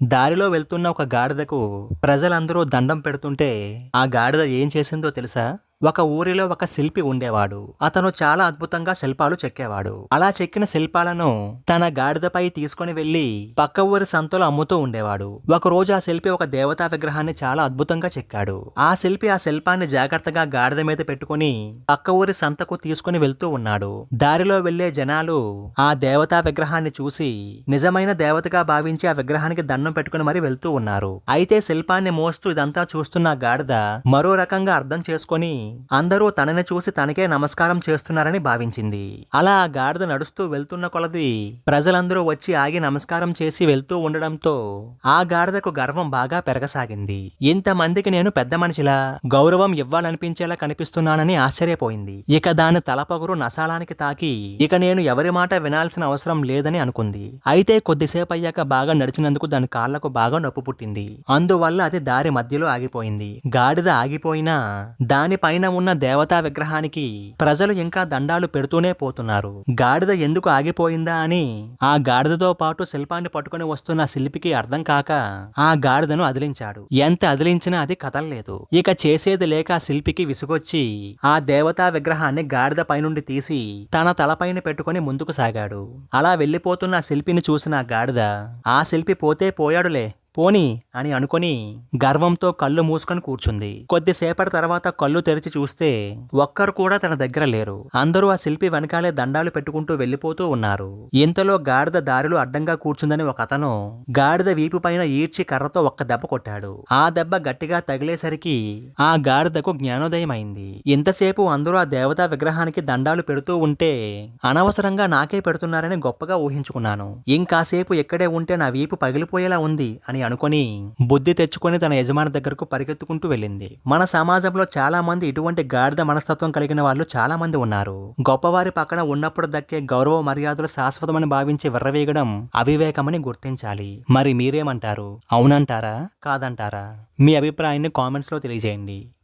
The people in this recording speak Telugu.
దారిలో వెళ్తున్న ఒక గాడిదకు ప్రజలందరూ దండం పెడుతుంటే ఆ గాడిద ఏం చేసిందో తెలుసా? ఒక ఊరిలో ఒక శిల్పి ఉండేవాడు. అతను చాలా అద్భుతంగా శిల్పాలు చెక్కేవాడు. అలా చెక్కిన శిల్పాలను తన గాడిదపై తీసుకుని వెళ్లి పక్క ఊరి సంతలో అమ్ముతూ ఉండేవాడు. ఒక రోజు ఆ శిల్పి ఒక దేవతా విగ్రహాన్ని చాలా అద్భుతంగా చెక్కాడు. ఆ శిల్పి ఆ శిల్పాన్ని జాగ్రత్తగా గాడిద మీద పెట్టుకుని పక్క ఊరి సంతకు తీసుకుని వెళ్తూ ఉన్నాడు. దారిలో వెళ్లే జనాలు ఆ దేవతా విగ్రహాన్ని చూసి నిజమైన దేవతగా భావించి ఆ విగ్రహానికి దండం పెట్టుకుని మరీ వెళ్తూ ఉన్నారు. అయితే శిల్పాన్ని మోస్తూ ఇదంతా చూస్తున్న గాడిద మరో రకంగా అర్థం చేసుకొని అందరూ తనని చూసి తనకే నమస్కారం చేస్తున్నారని భావించింది. అలా ఆ గాడిద నడుస్తూ వెళ్తున్న కొలది ప్రజలందరూ వచ్చి ఆగి నమస్కారం చేసి వెళ్తూ ఉండడంతో ఆ గాడిదకు గర్వం బాగా పెరగసాగింది. ఇంతమందికి నేను పెద్ద మనిషిలా గౌరవం ఇవ్వాలనిపించేలా కనిపిస్తున్నానని ఆశ్చర్యపోయింది. ఇక దాని తలపగురు నసాలానికి తాకి ఇక నేను ఎవరి మాట వినాల్సిన అవసరం లేదని అనుకుంది. అయితే కొద్దిసేపు అయ్యాక బాగా నడిచినందుకు దాని కాళ్లకు బాగా నొప్పి పుట్టింది. అందువల్ల అది దారి మధ్యలో ఆగిపోయింది. గాడిద ఆగిపోయినా దానిపైన ఉన్న దేవతా విగ్రహానికి ప్రజలు ఇంకా దండాలు పెడుతూనే పోతున్నారు. గాడిద ఎందుకు ఆగిపోయిందా అని ఆ గాడిదతో పాటు శిల్పాన్ని పట్టుకుని వస్తున్న శిల్పికి అర్థం కాక ఆ గాడిదను అదిలించాడు. ఎంత అదిలించినా అది కదలలేదు. ఇక చేసేది లేక ఆ శిల్పికి విసుగొచ్చి ఆ దేవతా విగ్రహాన్ని గాడిద పైనుండి తీసి తన తలపైన పెట్టుకుని ముందుకు సాగాడు. అలా వెళ్లిపోతున్న శిల్పిని చూసిన ఆ గాడిద ఆ శిల్పి పోతే పోయాడులే పోనీ అని అనుకుని గర్వంతో కళ్ళు మూసుకొని కూర్చుంది. కొద్దిసేపటి తర్వాత కళ్ళు తెరిచి చూస్తే ఒక్కరు కూడా తన దగ్గర లేరు. అందరూ ఆ శిల్పి వెనకాలే దండాలు పెట్టుకుంటూ వెళ్లిపోతూ ఉన్నారు. ఇంతలో గాడిద దారిలో అడ్డంగా కూర్చుందని ఒక అతను గాడిద వీపు పైన ఈడ్చి కర్రతో ఒక్క దెబ్బ కొట్టాడు. ఆ దెబ్బ గట్టిగా తగిలేసరికి ఆ గాడిదకు జ్ఞానోదయం అయింది. ఇంతసేపు అందరూ ఆ దేవతా విగ్రహానికి దండాలు పెడుతూ ఉంటే అనవసరంగా నాకే పెడుతున్నారని గొప్పగా ఊహించుకున్నాను. ఇంకాసేపు ఇక్కడే ఉంటే నా వీపు పగిలిపోయేలా ఉంది అని అనుకొని బుద్ధి తెచ్చుకొని తన యజమాని దగ్గరకు పరిగెత్తుకుంటూ వెళ్ళింది. మన సమాజంలో చాలా మంది ఇటువంటి గాడిద మనస్తత్వం కలిగిన వాళ్ళు చాలా మంది ఉన్నారు. గొప్పవారి పక్కన ఉన్నప్పుడు దక్కే గౌరవ మర్యాదలు శాశ్వతమని భావించి విర్రవీగడం అవివేకమని గుర్తించాలి. మరి మీరేమంటారు? అవునంటారా? కాదంటారా? మీ అభిప్రాయాన్ని కామెంట్స్ లో తెలియజేయండి.